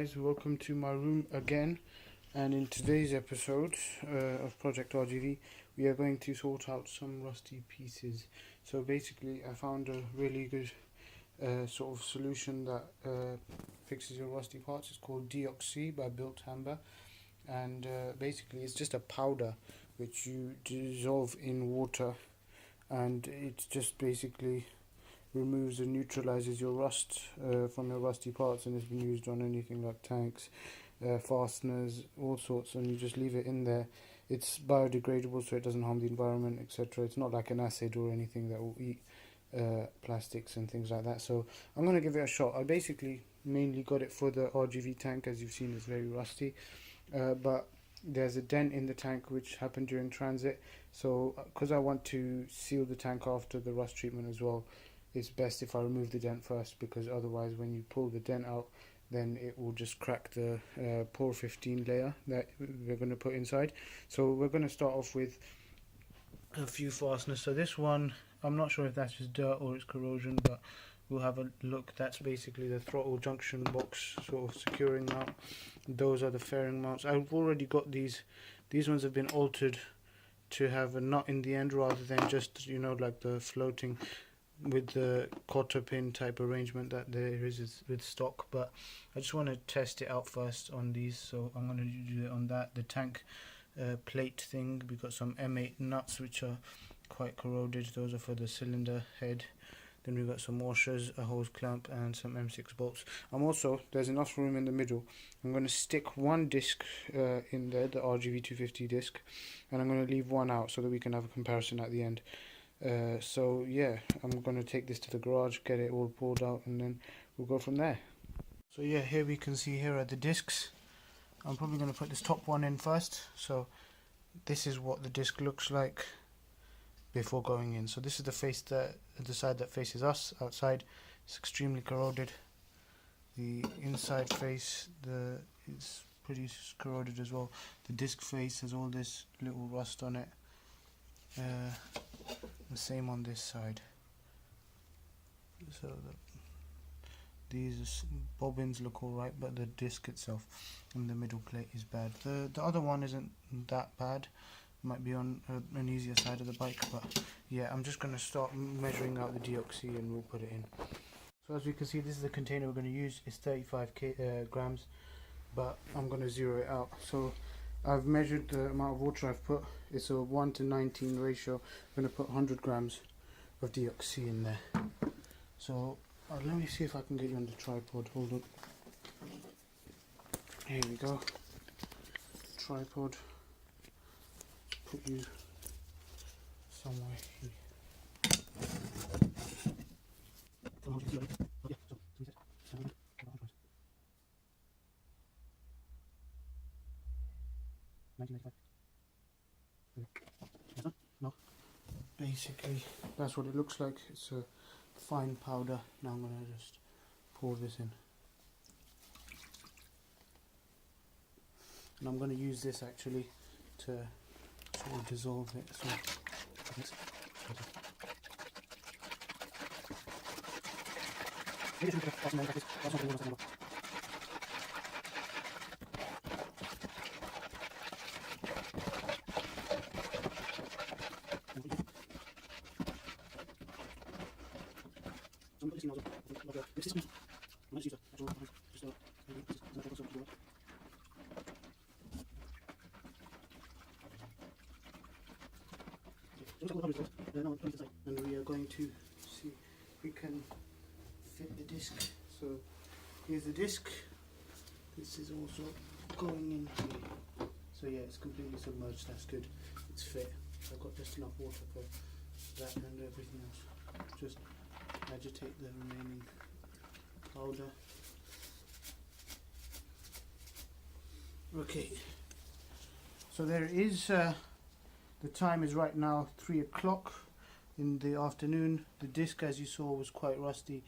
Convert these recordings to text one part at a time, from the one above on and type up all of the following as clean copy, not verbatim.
guys, welcome to my room again, and in today's episode of Project RGV we are going to sort out some rusty pieces. So basically I found a really good sort of solution that fixes your rusty parts. It's called Deox C by Built Amber, and basically it's just a powder which you dissolve in water, and it just basically removes and neutralizes your rust from your rusty parts, and it's been used on anything like tanks, fasteners, all sorts, and you just leave it in there. It's biodegradable, so it doesn't harm the environment, etc. It's not like an acid or anything that will eat plastics and things like that. So I'm going to give it a shot. I basically mainly got it for the RGV tank. As you've seen, it's very rusty, but there's a dent in the tank which happened during transit, so because I want to seal the tank after the rust treatment as well, it's best if I remove the dent first, because otherwise when you pull the dent out, then it will just crack the pore 15 layer that we're going to put inside. So we're going to start off with a few fasteners. So this one, I'm not sure if that's just dirt or it's corrosion, but we'll have a look. That's basically the throttle junction box sort of securing mount. Those are the fairing mounts. I've already got these ones have been altered to have a nut in the end rather than just, you know, like the floating with the cotter pin type arrangement that there is with stock. But I just want to test it out first on these, so I'm going to do it on that. The tank plate thing, we've got some M8 nuts which are quite corroded. Those are for the cylinder head. Then we've got some washers, a hose clamp, and some M6 bolts. There's enough room in the middle. I'm going to stick one disc in there, the RGV 250 disc, and I'm going to leave one out so that we can have a comparison at the end. So yeah, I'm going to take this to the garage, get it all pulled out, and then we'll go from there. So yeah, here we can see here are the discs. I'm probably going to put this top one in first. So this is what the disc looks like before going in. So this is the side that faces us outside. It's extremely corroded. The inside face, it's pretty corroded as well. The disc face has all this little rust on it. The same on this side. So these bobbins look alright, but the disc itself in the middle plate is bad. The other one isn't that bad. Might be on an easier side of the bike, but yeah, I'm just going to start measuring out the Deox C and we'll put it in. So as we can see, this is the container we're going to use. It's 35 grams, but I'm going to zero it out. So I've measured the amount of water I've put. It's a 1 to 19 ratio. I'm going to put 100 grams of Deox C in there. So let me see if I can get you on the tripod. Hold on. Here we go. Tripod. Put you somewhere here. No. Basically, that's what it looks like. It's a fine powder. Now I'm going to just pour this in. And I'm going to use this actually to sort of dissolve it. So and we are going to see if we can fit the disc. So here's the disc. This is also going in here. So yeah, it's completely submerged. That's good. It's fit. I've got just enough water for that and everything else. Just agitate the remaining powder. Okay. So there is. The time is right now 3 o'clock in the afternoon. The disc, as you saw, was quite rusty.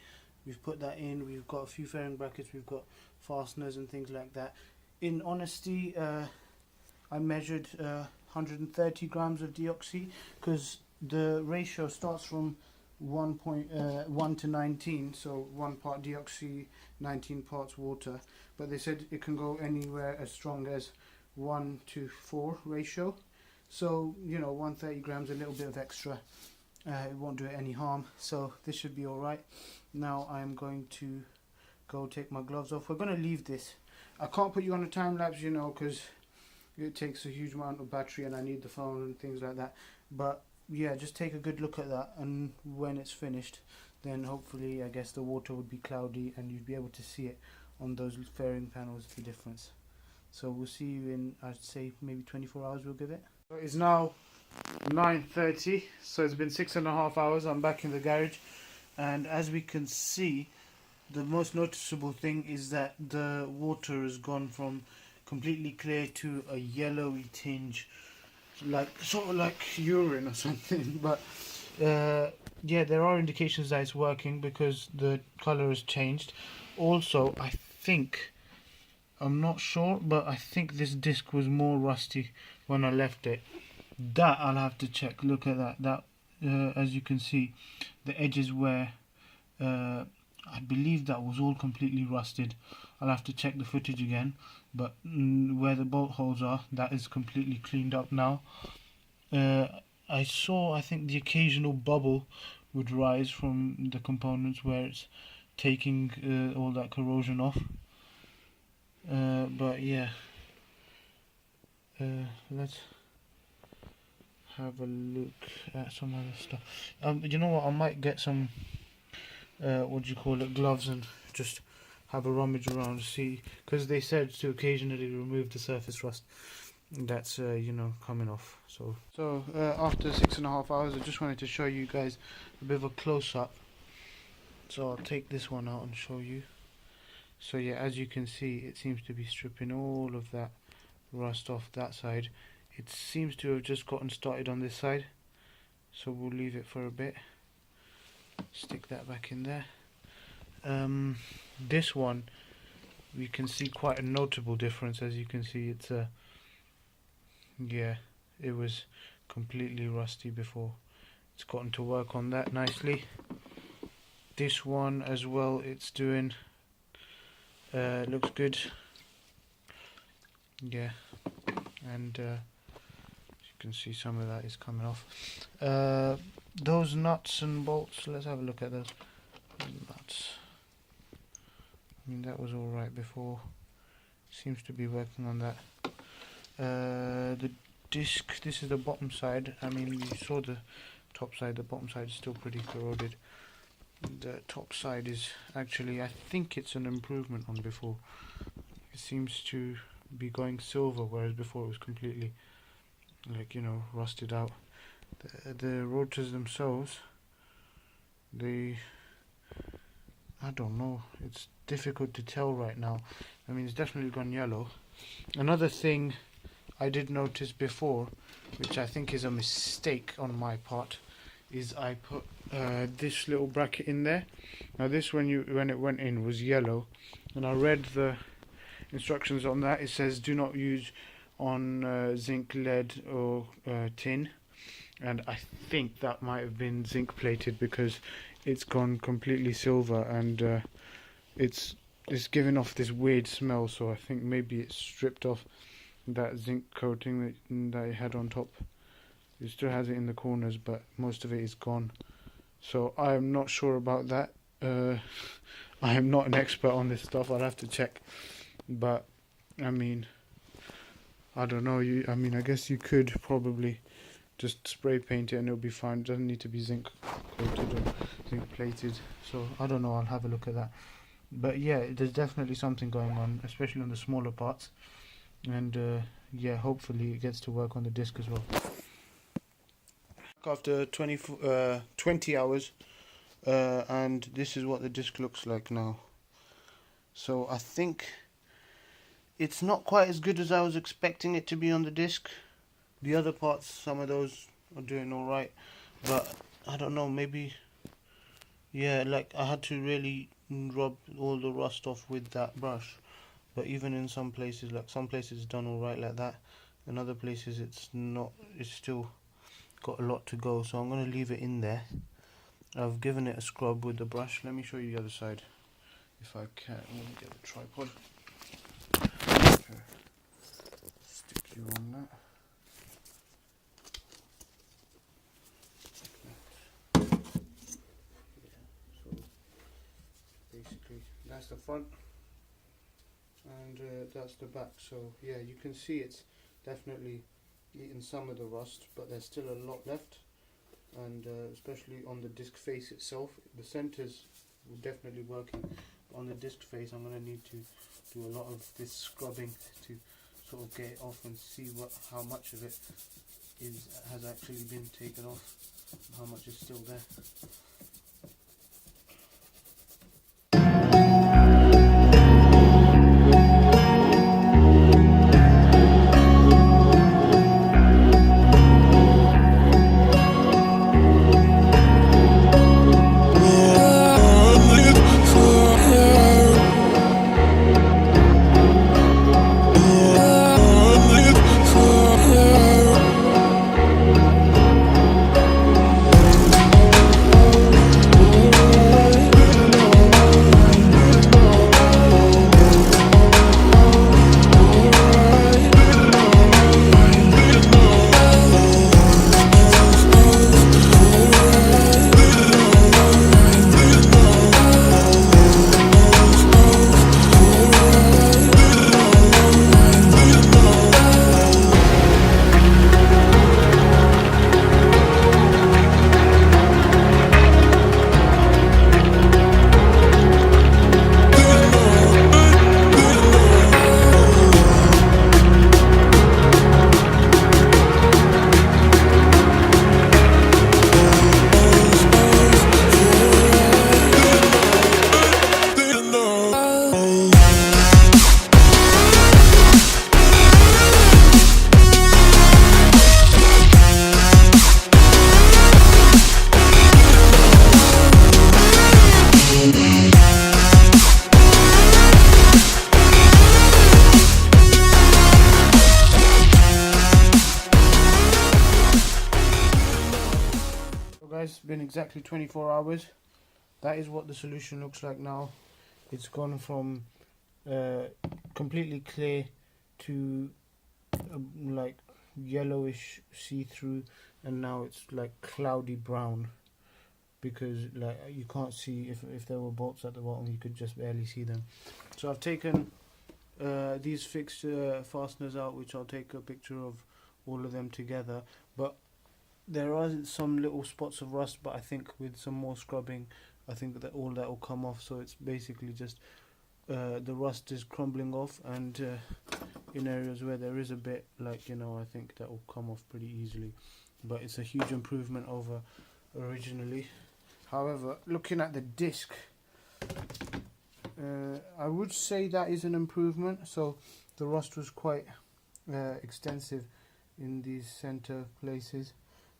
We've put that in. We've got a few fairing brackets. We've got fasteners and things like that. In honesty, I measured 130 grams of Deox C because the ratio starts from 1 to 19, so 1 part Deox C, 19 parts water, but they said it can go anywhere as strong as 1 to 4 ratio. So 130 grams, a little bit of extra, it won't do it any harm, so this should be alright. Now I'm going to go take my gloves off. We're going to leave this. I can't put you on a time lapse, because it takes a huge amount of battery and I need the phone and things like that, but yeah, just take a good look at that, and when it's finished, then hopefully I guess the water would be cloudy and you'd be able to see it on those fairing panels, the difference. So we'll see you in, I'd say, maybe 24 hours we'll give it. So it's now 9:30, so it's been 6.5 hours. I'm back in the garage, and as we can see, the most noticeable thing is that the water has gone from completely clear to a yellowy tinge, sort of like urine or something. But yeah, there are indications that it's working because the color has changed. Also, I'm not sure, but I think this disc was more rusty when I left it. That I'll have to check. Look at that. As you can see, the edges where I believe that was all completely rusted. I'll have to check the footage again, but where the bolt holes are, that is completely cleaned up now. I think the occasional bubble would rise from the components where it's taking all that corrosion off. But yeah, let's have a look at some other stuff. You know what? I might get some gloves, and just have a rummage around to see, because they said to occasionally remove the surface rust that's coming off. So after 6.5 hours, I just wanted to show you guys a bit of a close-up. So I'll take this one out and show you. So yeah, as you can see, it seems to be stripping all of that rust off that side. It seems to have just gotten started on this side, so we'll leave it for a bit. Stick that back in there. This one, we can see quite a notable difference. As you can see, it's yeah, it was completely rusty before. It's gotten to work on that nicely. This one as well, it's doing looks good. Yeah, and you can see some of that is coming off. Those nuts and bolts, let's have a look at those nuts. I mean, that was alright before. Seems to be working on that. The disc, this is the bottom side. I mean, you saw the top side. The bottom side is still pretty corroded. The top side is actually, I think it's an improvement on before. It seems to be going silver, whereas before it was completely rusted out. The rotors themselves, I don't know, it's difficult to tell right now. I mean, it's definitely gone yellow. Another thing I did notice before, which I think is a mistake on my part, is I put this little bracket in there. Now this, when it went in, was yellow, and I read the instructions on that. It says do not use on zinc, lead or tin, and I think that might have been zinc plated, because it's gone completely silver, and it's giving off this weird smell. So I think maybe it's stripped off that zinc coating that it had on top. It still has it in the corners, but most of it is gone. So I am not sure about that. I am not an expert on this stuff. I'll have to check. But I mean, I don't know. I guess you could probably just spray paint it and it'll be fine. It doesn't need to be zinc coated or zinc plated. So I don't know. I'll have a look at that. But yeah, there's definitely something going on, especially on the smaller parts. And yeah, hopefully it gets to work on the disc as well. After 20 hours, and this is what the disc looks like now. So I think it's not quite as good as I was expecting it to be on the disc. The other parts, some of those are doing alright, but I don't know, maybe, yeah, like I had to really rub all the rust off with that brush. But even in some places, like some places it's done alright like that, in other places it's not, it's still got a lot to go. So I'm going to leave it in there, I've given it a scrub with the brush. Let me show you the other side if I can. Let me get the tripod. Okay. Stick you on that. So basically that's the front and that's the back. So yeah, you can see it's definitely eaten some of the rust, but there's still a lot left. And especially on the disc face itself, the centers will definitely working. On the disc face, I'm going to need to do a lot of this scrubbing to sort of get it off and see how much of it has actually been taken off, and how much is still there. It's been exactly 24 hours. That is what the solution looks like now. It's gone from completely clear to like yellowish see-through, and now it's like cloudy brown, because like you can't see if there were bolts at the bottom, you could just barely see them. So I've taken these fixed fasteners out, which I'll take a picture of all of them together, but there are some little spots of rust, but I think with some more scrubbing, I think that all that will come off. So it's basically just the rust is crumbling off, and in areas where there is a bit, like, you know, I think that will come off pretty easily. But it's a huge improvement over originally. However, looking at the disc, I would say that is an improvement. So the rust was quite extensive in these center places,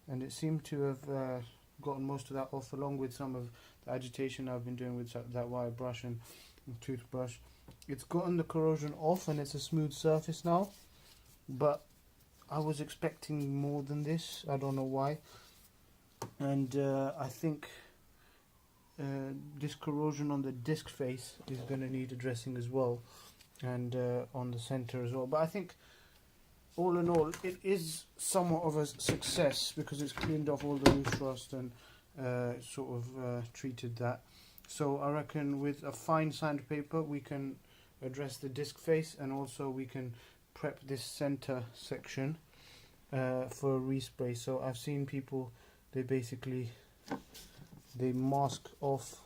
and it seemed to have gotten most of that off, along with some of the agitation I've been doing with that wire brush and toothbrush. It's gotten the corrosion off, and it's a smooth surface now, but I was expecting more than this. I don't know why. And I think this corrosion on the disc face is going to need addressing as well, and on the center as well. But I think all in all, it is somewhat of a success, because it's cleaned off all the loose rust and sort of treated that. So I reckon with a fine sandpaper we can address the disc face, and also we can prep this center section for a respray. So I've seen people, they mask off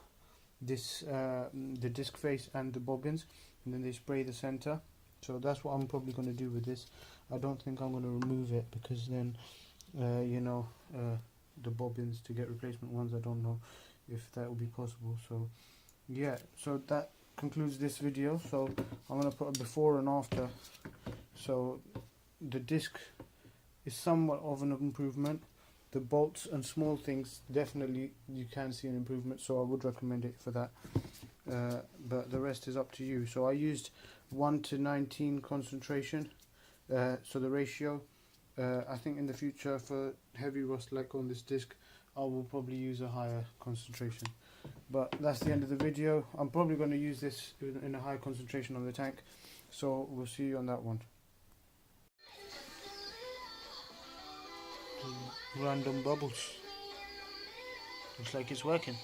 this the disc face and the bobbins, and then they spray the center. So that's what I'm probably going to do with this. I don't think I'm going to remove it, because then you know, the bobbins, to get replacement ones, I don't know if that will be possible. So yeah, so that concludes this video. So I'm going to put a before and after. So the disc is somewhat of an improvement. The bolts and small things, definitely you can see an improvement, so I would recommend it for that. But the rest is up to you. So I used 1:19 concentration, so the ratio. I think in the future, for heavy rust like on this disc, I will probably use a higher concentration. But that's the end of the video. I'm probably going to use this in a high concentration on the tank, so we'll see you on that one. Random bubbles. Looks like it's working.